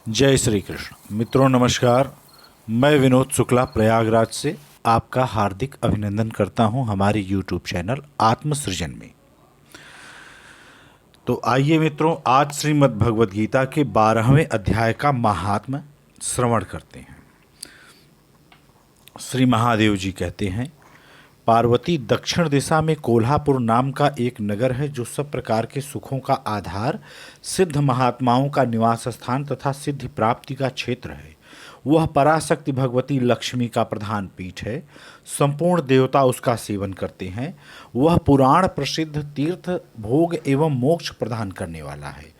जय श्री कृष्ण। मित्रों नमस्कार। मैं विनोद शुक्ला प्रयागराज से आपका हार्दिक अभिनंदन करता हूं हमारे यूट्यूब चैनल आत्मसृजन में। तो आइए मित्रों, आज श्रीमद् भगवद गीता के 12वें अध्याय का महात्म्य श्रवण करते हैं। श्री महादेव जी कहते हैं, पार्वती दक्षिण दिशा में कोल्हापुर नाम का एक नगर है जो सब प्रकार के सुखों का आधार, सिद्ध महात्माओं का निवास स्थान तथा सिद्धि प्राप्ति का क्षेत्र है। वह पराशक्ति भगवती लक्ष्मी का प्रधान पीठ है। संपूर्ण देवता उसका सेवन करते हैं। वह पुराण प्रसिद्ध तीर्थ, भोग एवं मोक्ष प्रदान करने वाला है।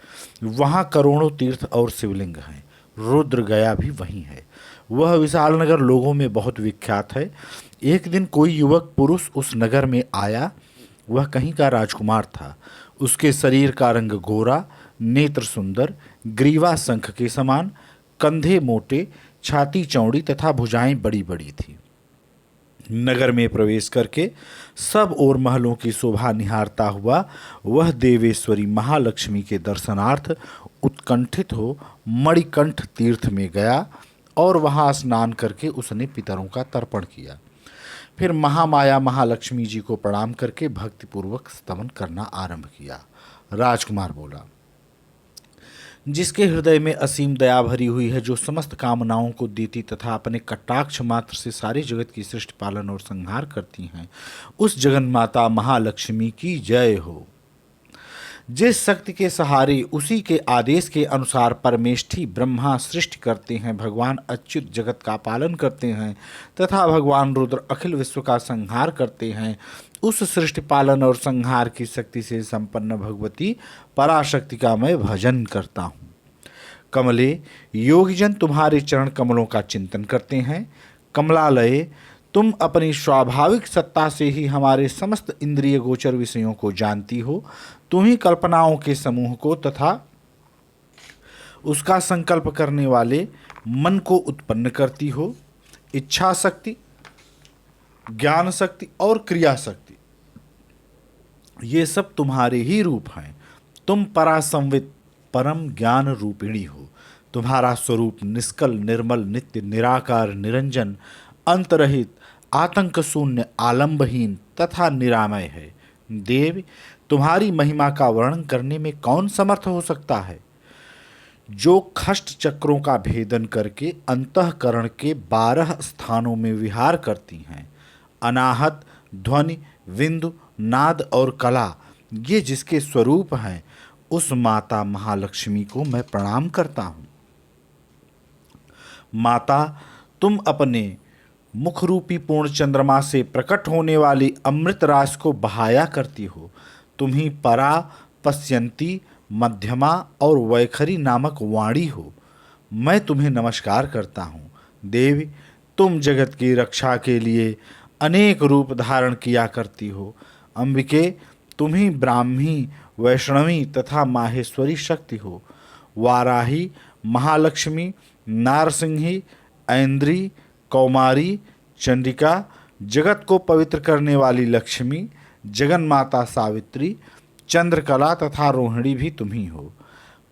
वहाँ करोड़ों तीर्थ और शिवलिंग हैं। रुद्र गया भी वहीं है। वह विशाल नगर लोगों में बहुत विख्यात है। एक दिन कोई युवक पुरुष उस नगर में आया। वह कहीं का राजकुमार था। उसके शरीर का रंग गोरा, नेत्र सुंदर, ग्रीवा शंख के समान, कंधे मोटे, छाती चौड़ी तथा भुजाएं बड़ी बड़ी थी। नगर में प्रवेश करके सब ओर महलों की शोभा निहारता हुआ वह देवेश्वरी महालक्ष्मी के दर्शनार्थ उत्कंठित हो मणिकंठ तीर्थ में गया और वहां स्नान करके उसने पितरों का तर्पण किया। फिर महामाया महालक्ष्मी जी को प्रणाम करके भक्तिपूर्वक स्तवन करना आरंभ किया। राजकुमार बोला, जिसके हृदय में असीम दया भरी हुई है, जो समस्त कामनाओं को देती तथा अपने कटाक्ष मात्र से सारे जगत की सृष्टि पालन और संहार करती हैं, उस जगन्माता महालक्ष्मी की जय हो। जिस शक्ति के सहारे उसी के आदेश के अनुसार परमेष्ठी ब्रह्मा सृष्टि करते हैं, भगवान अच्युत जगत का पालन करते हैं तथा भगवान रुद्र अखिल विश्व का संहार करते हैं, उस सृष्टि पालन और संहार की शक्ति से संपन्न भगवती पराशक्ति का मैं भजन करता हूँ। कमले, योगीजन तुम्हारे चरण कमलों का चिंतन करते हैं। कमलालये, तुम अपनी स्वाभाविक सत्ता से ही हमारे समस्त इंद्रिय गोचर विषयों को जानती हो। तुम ही कल्पनाओं के समूह को तथा उसका संकल्प करने वाले मन को उत्पन्न करती हो। इच्छा शक्ति, ज्ञान शक्ति और क्रिया शक्ति, ये सब तुम्हारे ही रूप हैं। तुम परासंवित परम ज्ञान रूपिणी हो। तुम्हारा स्वरूप निष्कल, निर्मल, नित्य, निराकार, निरंजन, अंतरहित, आतंक शून्य, आलंबहीन तथा निरामय है। देव, तुम्हारी महिमा का वर्णन करने में कौन समर्थ हो सकता है। जो खष्ट चक्रों का भेदन करके अंतःकरण के 12 स्थानों में विहार करती हैं, अनाहत, ध्वनि, विंदु, नाद और कला, ये जिसके स्वरूप हैं, उस माता महालक्ष्मी को मैं प्रणाम करता हूँ। माता, तुम अपने मुख रूपी पूर्ण चंद्रमा से प्रकट होने वाली अमृत रास को बहाया करती हो। तुम ही परा, पश्यंती, मध्यमा और वैखरी नामक वाणी हो। मैं तुम्हें नमस्कार करता हूँ। देवी, तुम जगत की रक्षा के लिए अनेक रूप धारण किया करती हो। अंबिके, तुम ही ब्राह्मी, वैष्णवी तथा माहेश्वरी शक्ति हो। वाराही, महालक्ष्मी, नारसिंही, ऐन्द्री, कौमारी, चंडिका, जगत को पवित्र करने वाली लक्ष्मी, जगन्माता सावित्री, चंद्रकला तथा रोहिणी भी तुम ही हो।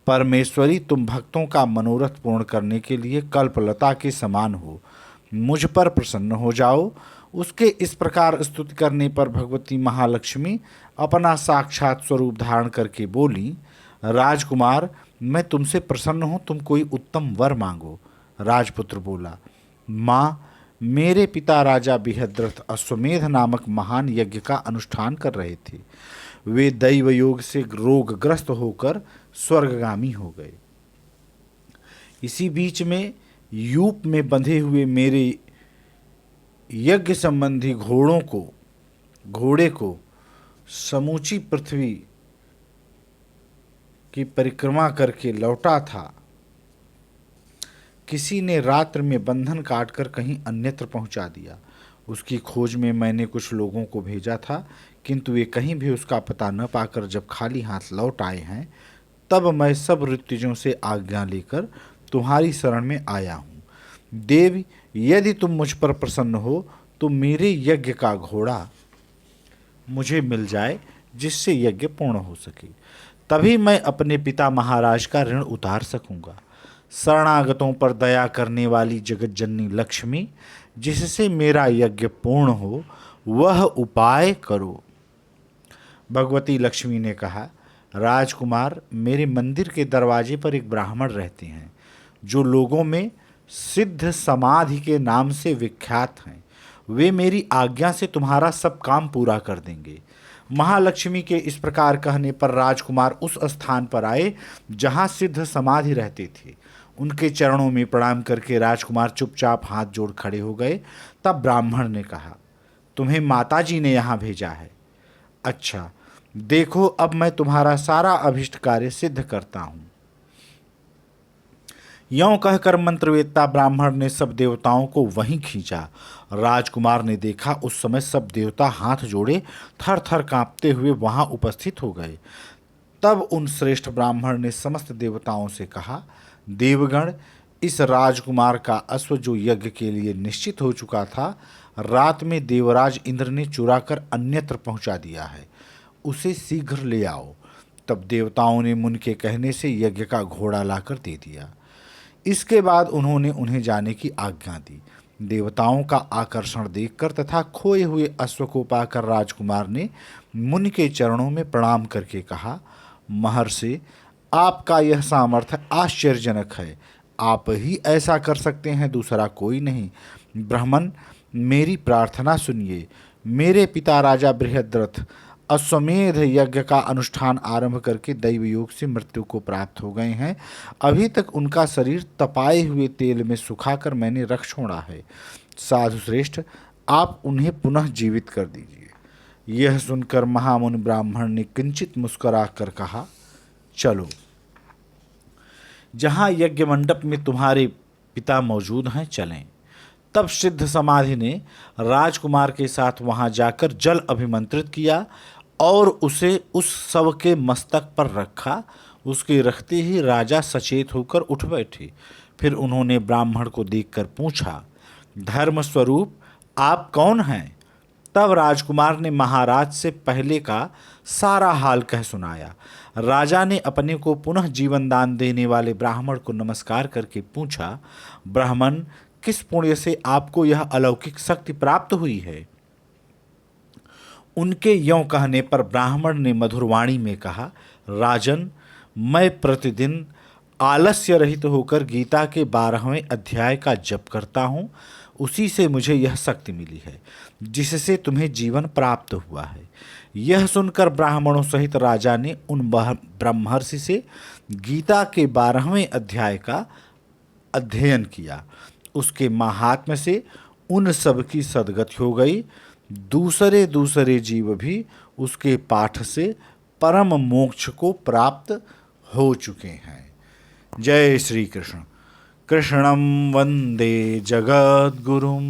परमेश्वरी, तुम भक्तों का मनोरथ पूर्ण करने के लिए कल्पलता के समान हो। मुझ पर प्रसन्न हो जाओ। उसके इस प्रकार स्तुति करने पर भगवती महालक्ष्मी अपना साक्षात स्वरूप धारण करके बोली, राजकुमार, मैं तुमसे प्रसन्न हूँ, तुम कोई उत्तम वर मांगो। राजपुत्र बोला, माँ, मेरे पिता राजा बिहद्रथ अश्वमेध नामक महान यज्ञ का अनुष्ठान कर रहे थे। वे दैव योग से रोगग्रस्त होकर स्वर्गगामी हो गए। इसी बीच में यूप में बंधे हुए मेरे यज्ञ संबंधी घोड़े को समूची पृथ्वी की परिक्रमा करके लौटा था। किसी ने रात्र में बंधन काटकर कहीं अन्यत्र पहुंचा दिया। उसकी खोज में मैंने कुछ लोगों को भेजा था, किंतु वे कहीं भी उसका पता न पाकर जब खाली हाथ लौट आए हैं, तब मैं सब ऋत्विजों से आज्ञा लेकर तुम्हारी शरण में आया हूँ। देव, यदि तुम मुझ पर प्रसन्न हो तो मेरे यज्ञ का घोड़ा मुझे मिल जाए, जिससे यज्ञ पूर्ण हो सके। तभी मैं अपने पिता महाराज का ऋण उतार सकूंगा। शरणागतों पर दया करने वाली जगत जननी लक्ष्मी, जिससे मेरा यज्ञ पूर्ण हो, वह उपाय करो। भगवती लक्ष्मी ने कहा, राजकुमार, मेरे मंदिर के दरवाजे पर एक ब्राह्मण रहते हैं जो लोगों में सिद्ध समाधि के नाम से विख्यात हैं। वे मेरी आज्ञा से तुम्हारा सब काम पूरा कर देंगे। महालक्ष्मी के इस प्रकार कहने पर राजकुमार उस स्थान पर आए जहां सिद्ध समाधि रहते थे। उनके चरणों में प्रणाम करके राजकुमार चुपचाप हाथ जोड़ खड़े हो गए। तब ब्राह्मण ने कहा, तुम्हें माताजी ने यहाँ भेजा है। अच्छा, देखो अब मैं तुम्हारा सारा अभिष्ट कार्य सिद्ध करता हूँ। यों कहकर मंत्रवेत्ता ब्राह्मण ने सब देवताओं को वहीं खींचा। राजकुमार ने देखा उस समय सब देवता हाथ जोड़े थर थर कांपते हुए वहां उपस्थित हो गए। तब उन श्रेष्ठ ब्राह्मण ने समस्त देवताओं से कहा, देवगण, इस राजकुमार का अश्व जो यज्ञ के लिए निश्चित हो चुका था, रात में देवराज इंद्र ने चुरा कर अन्यत्र पहुंचा दिया है। उसे शीघ्र ले आओ। तब देवताओं ने मुनि के कहने से यज्ञ का घोड़ा लाकर दे दिया। इसके बाद उन्होंने उन्हें जाने की आज्ञा दी। देवताओं का आकर्षण देखकर तथा खोए हुए अश्व को पाकर राजकुमार ने मुनि के चरणों में प्रणाम करके कहा, महर्षि, आपका यह सामर्थ्य आश्चर्यजनक है। आप ही ऐसा कर सकते हैं, दूसरा कोई नहीं। ब्राह्मण, मेरी प्रार्थना सुनिए। मेरे पिता राजा बृहद्रथ अश्वमेध यज्ञ का अनुष्ठान आरंभ करके दैव योग से मृत्यु को प्राप्त हो गए हैं। अभी तक उनका शरीर तपाए हुए तेल में सुखाकर मैंने रख छोड़ा है। साधु श्रेष्ठ, आप उन्हें पुनः जीवित कर दीजिए। यह सुनकर महामुनि ब्राह्मण ने किंचित मुस्कुरा कर कहा, चलो, जहाँ यज्ञ मंडप में तुम्हारे पिता मौजूद हैं, चलें। तब सिद्ध समाधि ने राजकुमार के साथ वहां जाकर जल अभिमंत्रित किया और उसे उस शव के मस्तक पर रखा। उसके रखते ही राजा सचेत होकर उठ बैठे। फिर उन्होंने ब्राह्मण को देखकर पूछा, धर्म स्वरूप, आप कौन हैं? तब राजकुमार ने महाराज से पहले का सारा हाल कह सुनाया। राजा ने अपने को पुनः जीवन दान देने वाले ब्राह्मण को नमस्कार करके पूछा, ब्राह्मण, किस पुण्य से आपको यह अलौकिक शक्ति प्राप्त हुई है? उनके यों कहने पर ब्राह्मण ने मधुरवाणी में कहा, राजन, मैं प्रतिदिन आलस्य रहित होकर गीता के 12वें अध्याय का जप करता हूँ। उसी से मुझे यह शक्ति मिली है जिससे तुम्हें जीवन प्राप्त हुआ है। यह सुनकर ब्राह्मणों सहित राजा ने उन ब्रह्मर्षि से गीता के 12वें अध्याय का अध्ययन किया। उसके महात्म्य से उन सब की सद्गति हो गई। दूसरे दूसरे जीव भी उसके पाठ से परम मोक्ष को प्राप्त हो चुके हैं। जय श्री कृष्ण। कृष्णं वंदे जगद्गुरुम्।